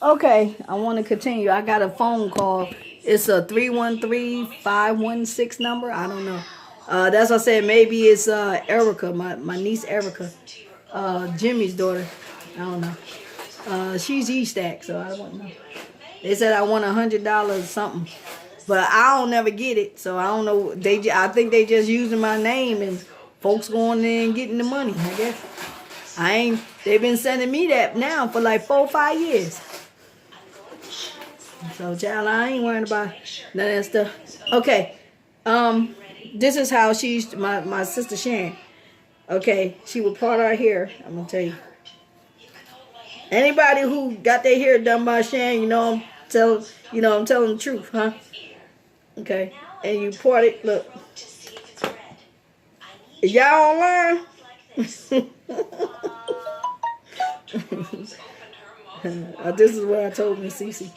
Okay, I want to continue. I got a phone call. It's a 313-516 number. I don't know. That's what I said. Maybe it's Erica, my niece Erica, Jimmy's daughter. I don't know. She's E-Stack, so I don't know. They said I won $100 something, but I don't never get it, so I don't know. I think they just using my name and folks going in and getting the money. I guess I ain't. They've been sending me that now for like 4 or 5 years. So, child, I ain't worrying about none of that stuff. Okay, this is how she's my sister Sharon. Okay, she would part her hair. I'm gonna tell you. Anybody who got their hair done by Sharon, I'm telling the truth, huh? Okay, and you part it. Look, y'all online. This is what I told Miss Cece.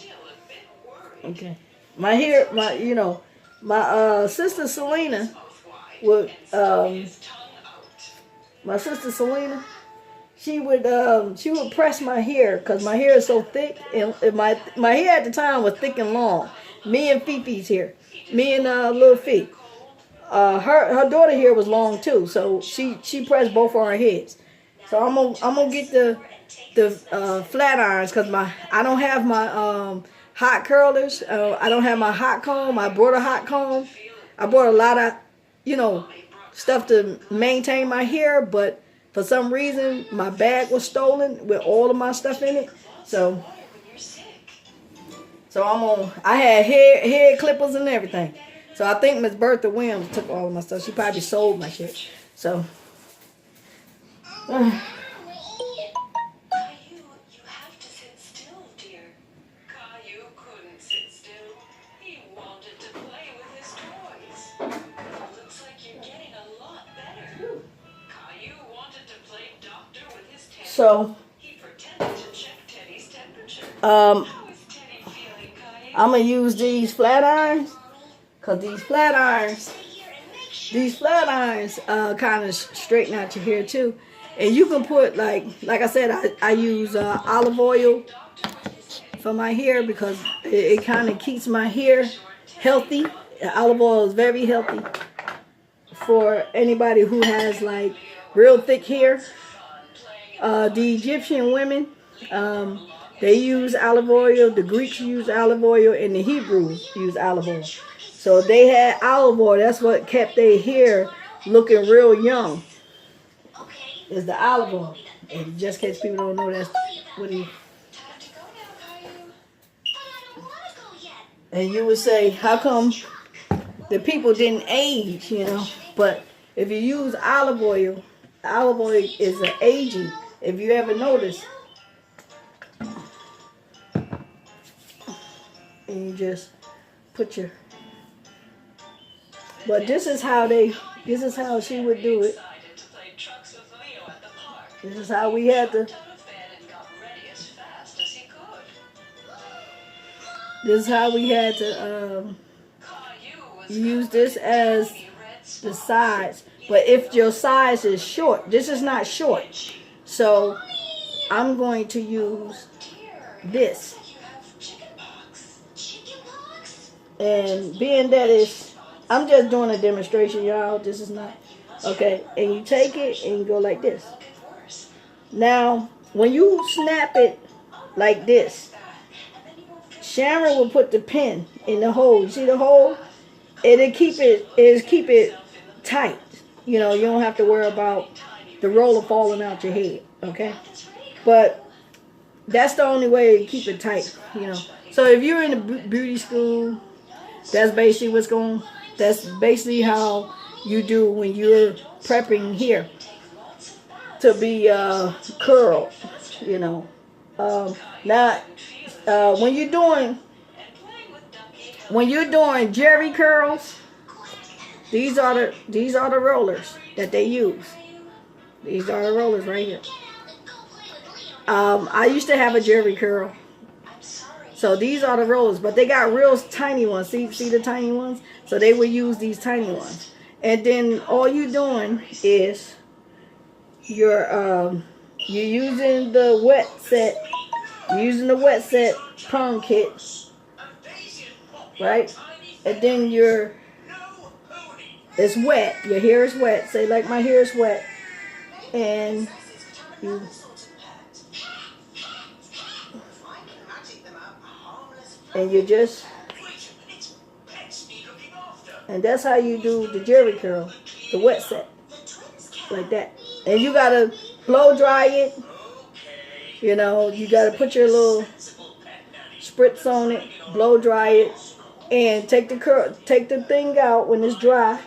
Okay, my sister Selena would she would press my hair because my hair is so thick, and my hair at the time was thick and long. Me and Fifi's hair, me and little Fi. Her daughter hair was long too, so she pressed both on her heads. So I'm gonna get the flat irons because I don't have my hot curlers. I don't have my hot comb. I brought a hot comb. I brought a lot of stuff to maintain my hair, but for some reason my bag was stolen with all of my stuff in it. So I had hair clippers and everything. So I think Miss Bertha Williams took all of my stuff. She probably sold my shit. So So, I'm going to use these flat irons because these flat irons kind of straighten out your hair too. And you can put, like I said, I use olive oil for my hair because it kind of keeps my hair healthy. Olive oil is very healthy for anybody who has like real thick hair. The Egyptian women, they use olive oil. The Greeks use olive oil, and the Hebrews use olive oil. So they had olive oil. That's what kept their hair looking real young. Is the olive oil. And just in case people don't know, that's what he. And you would say, how come the people didn't age? But if you use olive oil is an aging. If you ever notice, and you just put your, but this is how she would do it. This is how we had to, use this as the sides. But if your size is short, this is not short. So I'm going to use this. And being that I'm just doing a demonstration, y'all. This is not, okay. And you take it and you go like this. Now, when you snap it like this, Sharon will put the pin in the hole. You see the hole? It'll keep it tight. You don't have to worry about the roller falling out your head, okay? But that's the only way to keep it tight, So if you're in a beauty school, that's basically how you do when you're prepping hair to be curled, Now, when you're doing jerry curls, these are the rollers that they use. These are the rollers right here. I used to have a jerry curl. So these are the rollers, but they got real tiny ones. See the tiny ones? So they would use these tiny ones. And then all you're doing is you're using the wet set You're using the wet set perm kit, right? And then it's wet. Your hair is wet. Say like my hair is wet, and you just, and that's how you do the jerry curl, the wet set, like that. And you gotta blow dry it. You know, you gotta put your little spritz on it, blow dry it, and take the thing out when it's dry,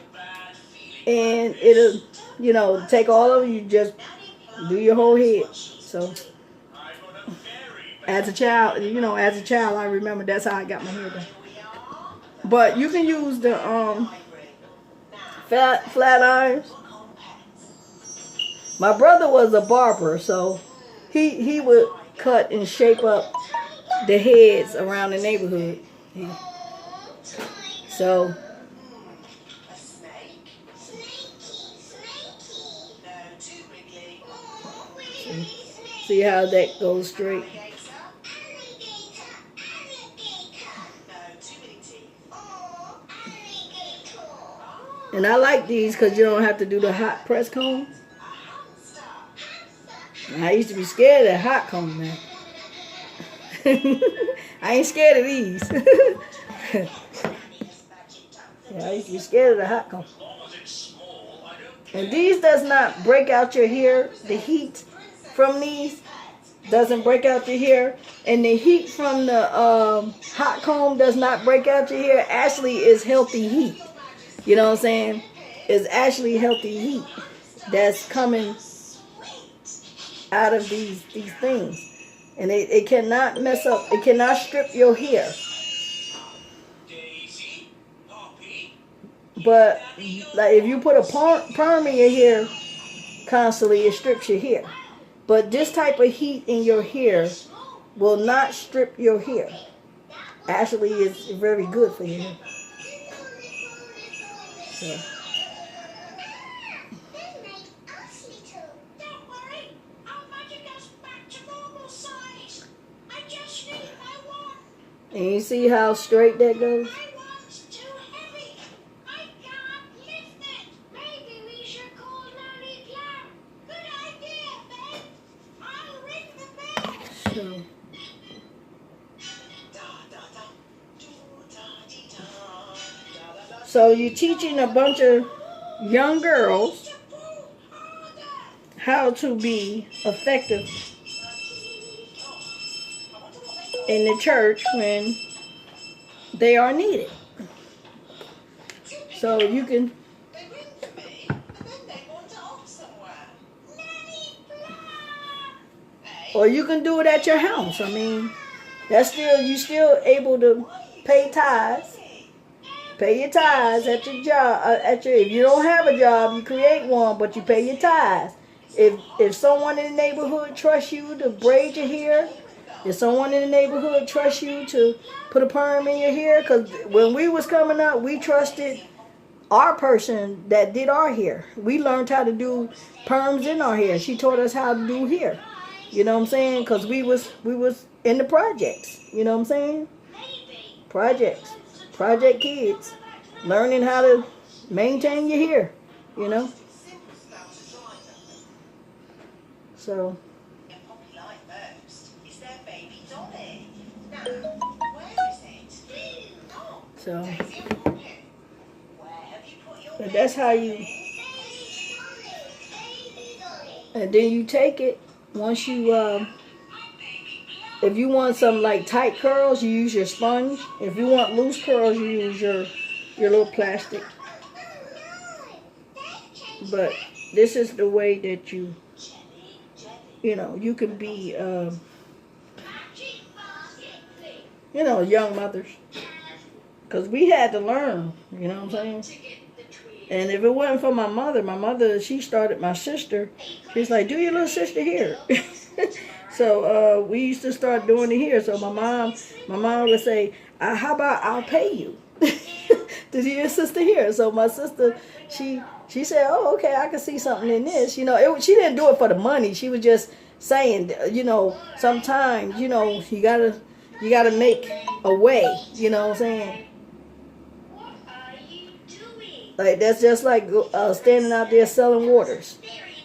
and it'll, you know, take all of it. You just do your whole head. So as a child, I remember that's how I got my hair done. But you can use the flat irons. My brother was a barber, so he would cut and shape up the heads around the neighborhood. So see how that goes straight. And I like these because you don't have to do the hot press comb. I used to be scared of that hot comb, man. I ain't scared of these. Yeah, I used to be scared of the hot comb. And these does not break out your hair. The heat from these doesn't break out your hair. And the heat from the hot comb does not break out your hair. Actually, is healthy heat. You know what I'm saying? It's actually healthy heat that's coming out of these things. And it cannot mess up. It cannot strip your hair. But like if you put a perm in your hair constantly, it strips your hair. But this type of heat in your hair will not strip your hair. Actually, it's very good for your hair. So. And you see how straight that goes? So you're teaching a bunch of young girls how to be effective in the church when they are needed. So you can or you can do it at your house. I mean, you're still able to pay tithes. Pay your tithes at your job. If you don't have a job, you create one, but you pay your tithes. If someone in the neighborhood trusts you to braid your hair, if someone in the neighborhood trusts you to put a perm in your hair, because when we was coming up, we trusted our person that did our hair. We learned how to do perms in our hair. She taught us how to do hair. You know what I'm saying? Because we was in the projects. You know what I'm saying? Projects. Project kids, learning how to maintain your hair, you know. So. So. But that's how you. And then you take it once you. If you want some like tight curls, you use your sponge. If you want loose curls, you use your little plastic. But this is the way that you can be, young mothers. Because we had to learn, you know what I'm saying? And if it wasn't for my mother, she started my sister. She's like, do your little sister hair. So we used to start doing it here. So my mom would say, how about I'll pay you to do your sister here. So my sister, she said, oh, okay, I can see something in this. She didn't do it for the money. She was just saying, you know, sometimes, you know, you gotta make a way, you know what I'm saying? Like, that's just like standing out there selling waters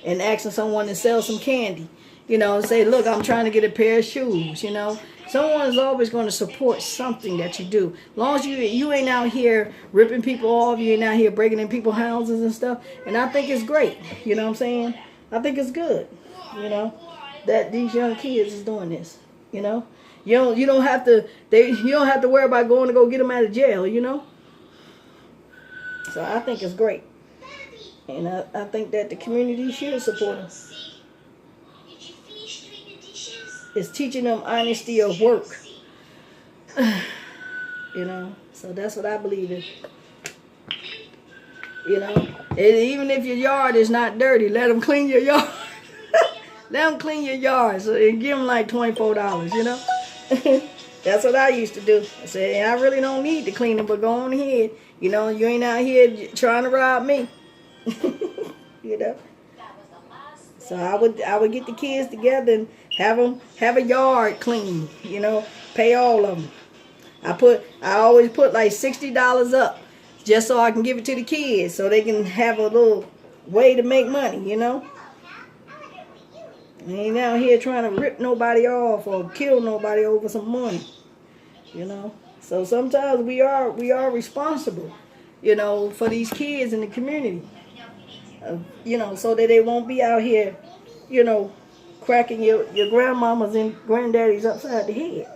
and asking someone to sell some candy, you know, and say, look, I'm trying to get a pair of shoes, you know. Someone is always going to support something that you do. As long as you ain't out here ripping people off, you ain't out here breaking in people's houses and stuff. And I think it's great, you know what I'm saying? I think it's good, you know, that these young kids is doing this, you know. You don't have to worry about going to go get them out of jail, you know. So I think it's great. And I think that the community should support them. It's teaching them honesty of work. You know, so that's what I believe in. You know, and even if your yard is not dirty, let them clean your yard. Let them clean your yard, so, and give them like $24, you know. That's what I used to do. I said, I really don't need to clean them, but go on ahead. You know, you ain't out here trying to rob me. You know. So I would get the kids together and have a yard clean. You know, pay all of them. I always put like $60 up, just so I can give it to the kids, so they can have a little way to make money. You know. I ain't out here trying to rip nobody off or kill nobody over some money, you know. So sometimes we are responsible, you know, for these kids in the community, you know, so that they won't be out here, you know, cracking your grandmamas and granddaddies upside the head,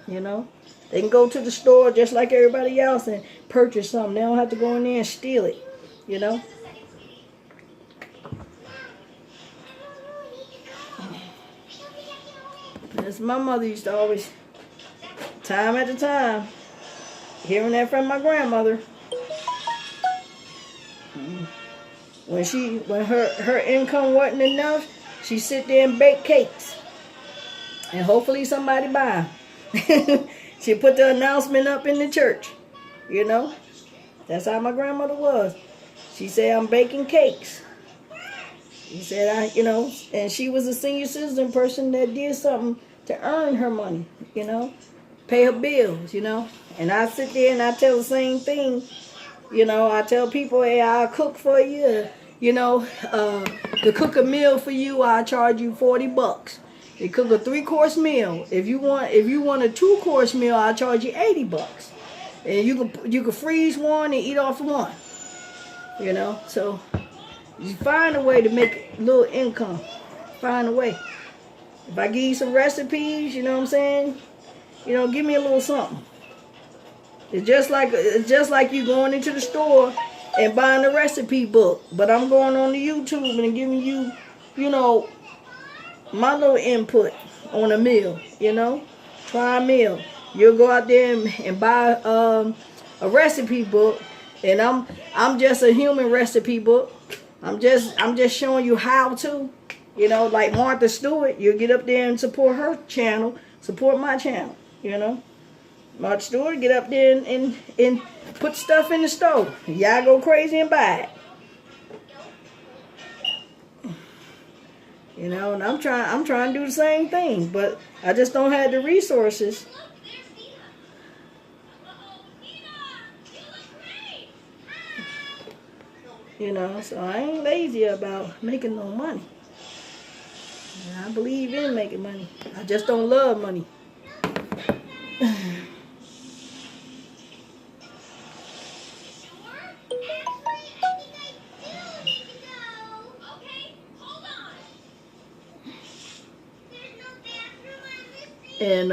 you know. They can go to the store just like everybody else and purchase something. They don't have to go in there and steal it, you know. As my mother used to always, time after time, hearing that from my grandmother. When her income wasn't enough, she'd sit there and bake cakes. And hopefully somebody buy them. She'd put the announcement up in the church, you know. That's how my grandmother was. She said, I'm baking cakes. She said, you know, and she was a senior citizen person that did something to earn her money, you know, pay her bills, you know. And I sit there and I tell the same thing, you know. I tell people, hey, I'll cook for you, you know, to cook a meal for you, I'll charge you $40. They cook a 3-course meal. If you want a 2-course meal, I'll charge you $80. And you can freeze one and eat off one, you know. So you find a way to make a little income. Find a way. If I give you some recipes, you know what I'm saying? You know, give me a little something. It's just like you going into the store and buying a recipe book. But I'm going on the YouTube and giving you, you know, my little input on a meal, you know. Try a meal. You'll go out there and buy a recipe book, and I'm just a human recipe book. I'm just showing you how to, you know, like Martha Stewart. You get up there and support her channel, support my channel, you know. Martha Stewart, get up there and put stuff in the stove. Y'all go crazy and buy it. You know, and I'm trying to do the same thing, but I just don't have the resources. You know, so I ain't lazy about making no money. And I believe in making money. I just don't love money. And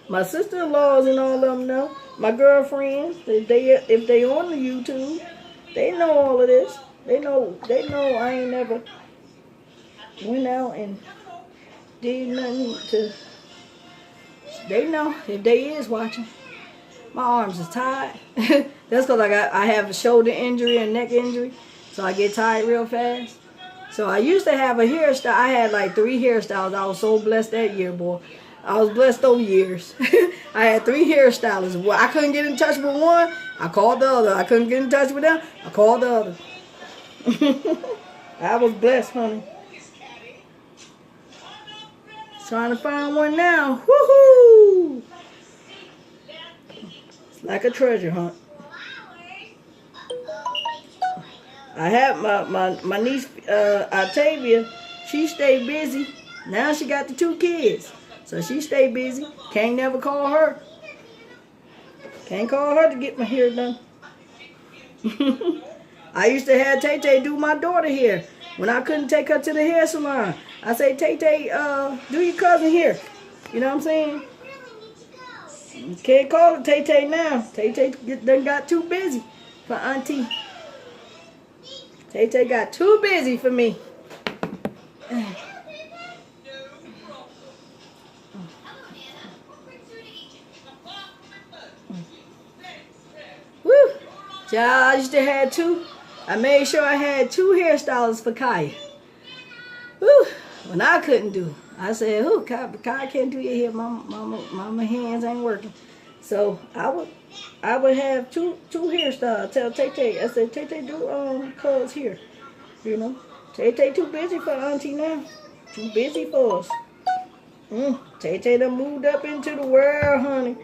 my sister-in-laws and all of them know. My girlfriends, if they on the YouTube, they know all of this. They know I ain't never went out and did nothing to. They know if they is watching. My arms is tired. That's because I have a shoulder injury and neck injury, so I get tired real fast. So I used to have a hairstyle. I had like 3 hairstyles. I was so blessed that year, boy. I was blessed those years. I had 3 hairstylists. Well, I couldn't get in touch with one, I called the other. I couldn't get in touch with them, I called the other. I was blessed, honey. Trying to find one now. Woohoo! It's like a treasure hunt. I have my niece Octavia. She stayed busy. Now she got the 2 kids, so she stayed busy. Can't never call her. Can't call her to get my hair done. I used to have Tay Tay do my daughter hair when I couldn't take her to the hair salon. I say, Tay Tay, do your cousin hair. You know what I'm saying? You can't call her Tay Tay now. Tay Tay done got too busy for Auntie. Tay Tay got too busy for me. Woo! Child, I used to have 2. I made sure I had 2 hairstylists for Kaya. Woo! When I couldn't do, I said, "Who? Kaya can't do your hair. Mama hands ain't working." So I would have two hairstyles. Tell Tay Tay, I said, Tay Tay do cuz here. You know, Tay Tay too busy for Auntie now. Too busy for us. Tay Tay done moved up into the world, honey.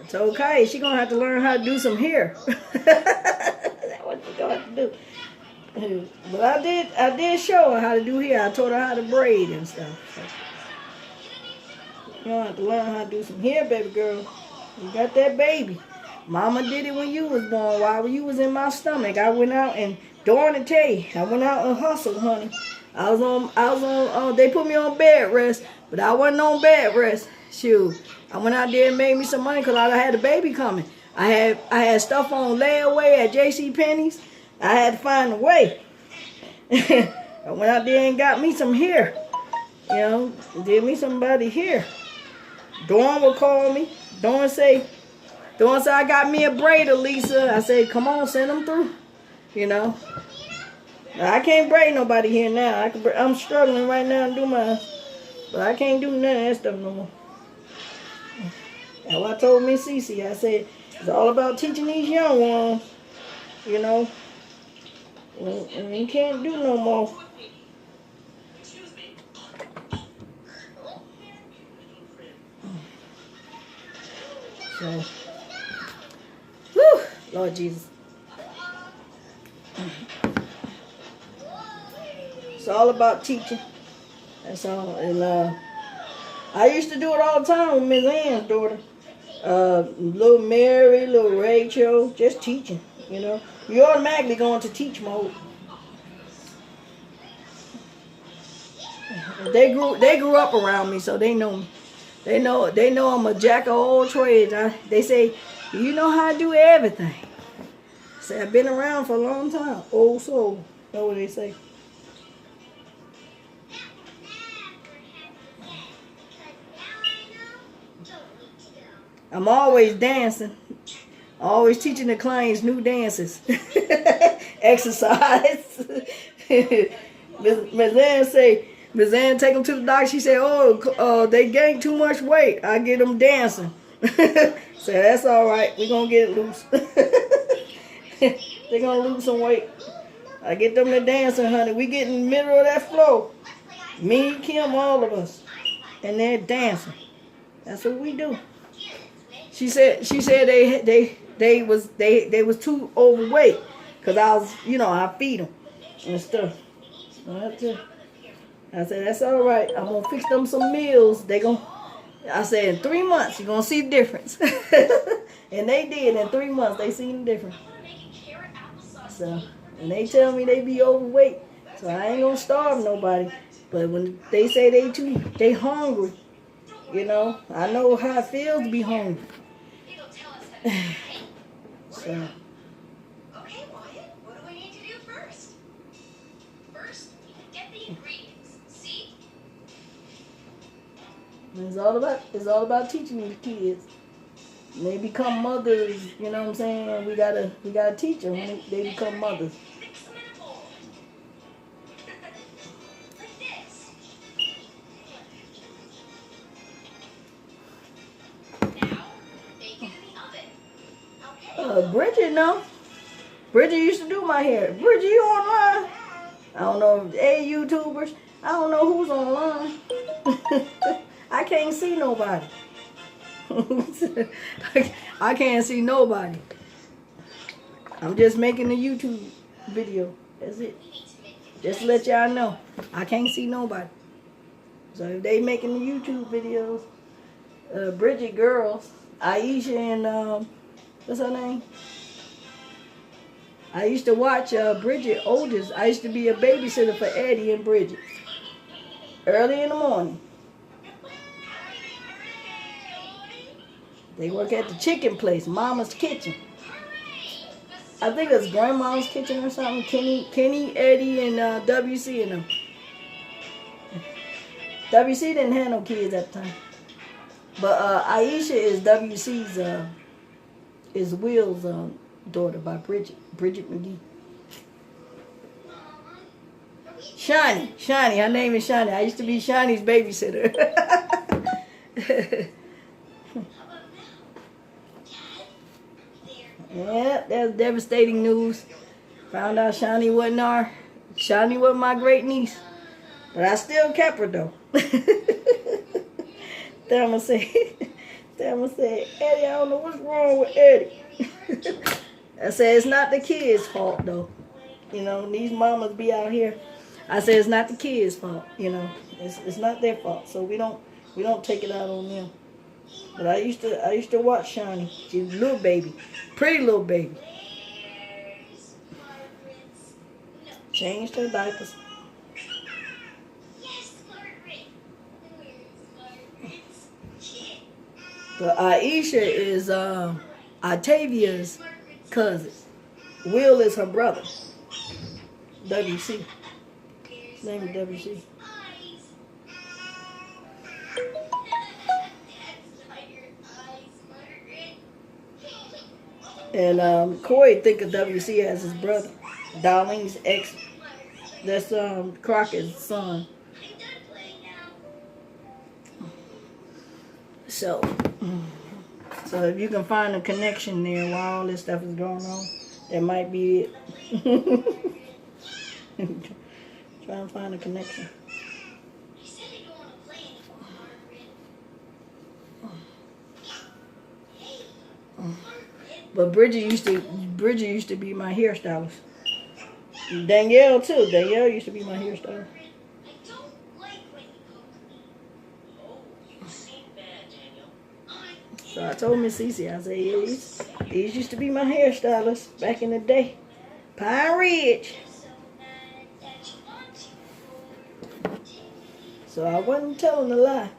I told Kaya she gonna have to learn how to do some hair. That's what she gonna have to do. But I did show her how to do hair. I taught her how to braid and stuff. So you gonna have to learn how to do some hair, baby girl. You got that baby. Mama did it when you was born. While you was in my stomach, I went out and Dawn and Tay. I went out and hustled, honey. I was on. They put me on bed rest, but I wasn't on bed rest. Shoot. I went out there and made me some money because I had a baby coming. I had stuff on layaway at J.C. Penney's. I had to find a way. I went out there and got me some hair. You know, did me somebody hair. Dawn would call me. Dawn say, I got me a braider, Lisa. I said, come on, send them through. You know. I can't braid nobody here now. I'm struggling right now to do mine. But I can't do none of that stuff no more. And what I told Miss Cece, I said, it's all about teaching these young ones, you know. And you can't do no more. So, whew, Lord Jesus. It's all about teaching. That's all. And I used to do it all the time with Miss Ann's daughter. Little Mary, little Rachel, just teaching, you know. You automatically go into teach mode. They grew up around me, so they know me. They know I'm a jack of all trades. They say, you know how to do everything. I say, I've been around for a long time. Old soul. Know what they say. I'm always dancing. Always teaching the clients new dances. Exercise. Miss Ann take them to the doctor. She said, they gained too much weight. I get them dancing. So that's all right. We're going to get it loose. They're going to lose some weight. I get them to dancing, honey. We get in the middle of that floor. Me, Kim, all of us. And they're dancing. That's what we do. She said they was too overweight because I feed them and stuff. So I said that's all right. I'm gonna fix them some meals. I said in 3 months you're gonna see the difference. And they did. In 3 months they seen the difference. So and they tell me they be overweight, so I ain't gonna starve nobody. But when they say they hungry, you know, I know how it feels to be hungry. So. Okay, Wyatt, what do we need to do first? First, get the ingredients. See? It's all about teaching these kids. When they become mothers, you know what I'm saying? We gotta teach them when they become mothers. Mix them in a bowl. Like this. Bridget, no. Bridget used to do my hair. Bridget, you online? I don't know. Hey, YouTubers. I don't know who's online. I can't see nobody. I can't see nobody. I'm just making a YouTube video. That's it. Just to let y'all know. I can't see nobody. So if they making the YouTube videos, Bridget girls, Aisha and what's her name? I used to watch Bridget oldest. I used to be a babysitter for Eddie and Bridget. Early in the morning. They work at the chicken place, Mama's Kitchen. I think it's Grandma's Kitchen or something. Kenny, Eddie, and WC and them. WC didn't have no kids at the time. But Aisha is WC's, is Will's daughter by Bridget McGee. Shiny, her name is Shiny. I used to be Shiny's babysitter. Yeah, that's devastating news. Found out Shiny wasn't my great niece. But I still kept her though. Thelma said, Eddie, I don't know what's wrong with Eddie. I said, it's not the kids' fault though. You know, these mamas be out here. I said, it's not the kids' fault, you know. It's not their fault. So we don't take it out on them. But I used to watch Shani. She was a little baby. Pretty little baby. Changed her diapers. But Aisha is Octavia's cousin. Will is her brother. WC. His name is WC. And Corey think of WC as his brother. Darlene's ex. That's Crockett's son. So if you can find a connection there while all this stuff is going on, that might be it. Try and find a connection. But Bridget used to be my hairstylist. Danielle too. Danielle used to be my hairstylist. So I told Miss Cece, I said, these used to be my hairstylists back in the day. Pine Ridge. So I wasn't telling a lie.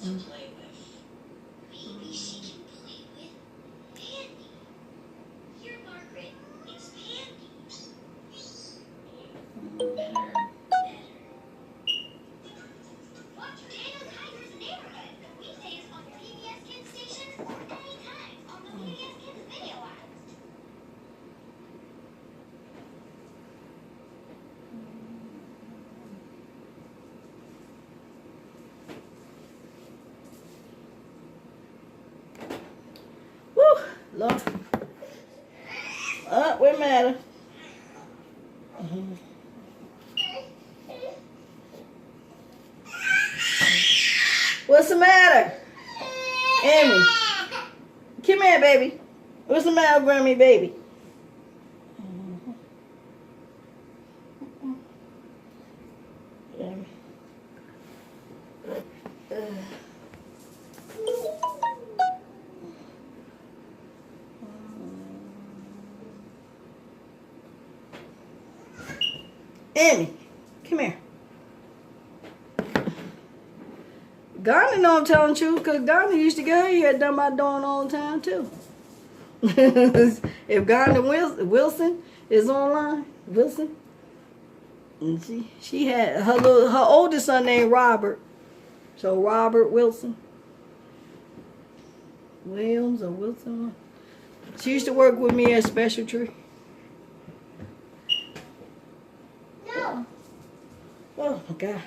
To play with. Maybe she can play with Pandy. Here, Margaret, it's Pandy. Better. Watch Daniel Tiger's Neighborhood weekdays on PBS Kids Station or anytime on the PBS Kids video app. Lord. What matter? What's the matter? Amy. Come here, baby. What's the matter, Grammy, baby? Amy. Amy, come here. Garner know I'm telling the truth because Garner used to get her hair done by Dawn all the time too. If Garner Wilson is online, Wilson, And see, she had her oldest son named Robert. So Robert Wilson. Williams or Wilson. She used to work with me at Special Tree. No. Oh my God.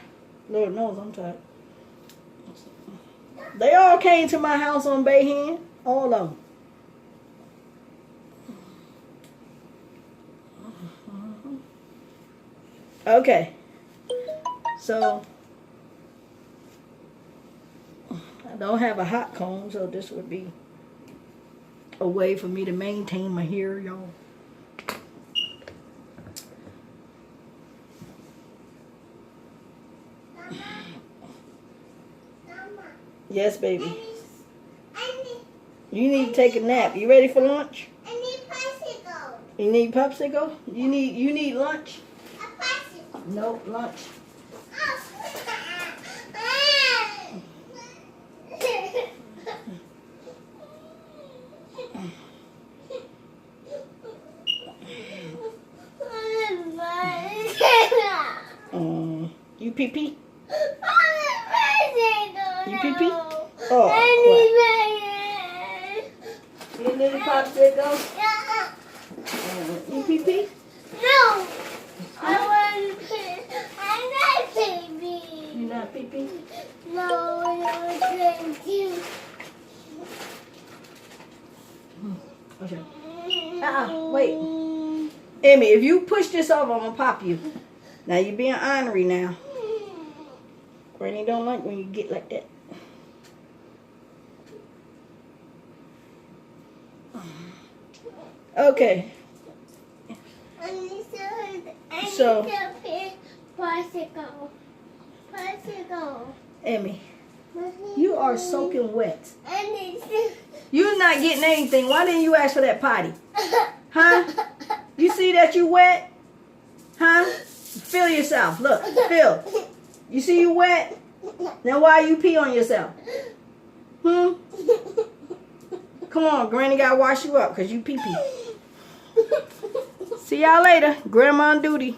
Lord knows I'm tired. They all came to my house on Bayhand. All of them. Okay. So I don't have a hot comb, so this would be a way for me to maintain my hair, y'all. Mama. Yes, baby. I You need to take a nap. You ready for lunch? need bicycle. You need popsicle? You need lunch? A bicycle. No, lunch. You pee pee? You pee pee? Oh, crap. You need a popsicle? You pee pee? No, I want to. I'm not baby. You not pee pee? No, I want to. Okay. Wait. Emmy, if you push this off, I'm gonna pop you. Now you're being ornery now. Granny don't like when you get like that. Okay. So, bicycle. Bicycle. Emmy, you are soaking wet. I need You're not getting anything. Why didn't you ask for that potty? Huh? You see that you wet? Huh? Feel yourself. Look, feel. You see you wet? Now why you pee on yourself? Hmm? Come on, Granny gotta wash you up because you pee pee. See y'all later. Grandma on duty.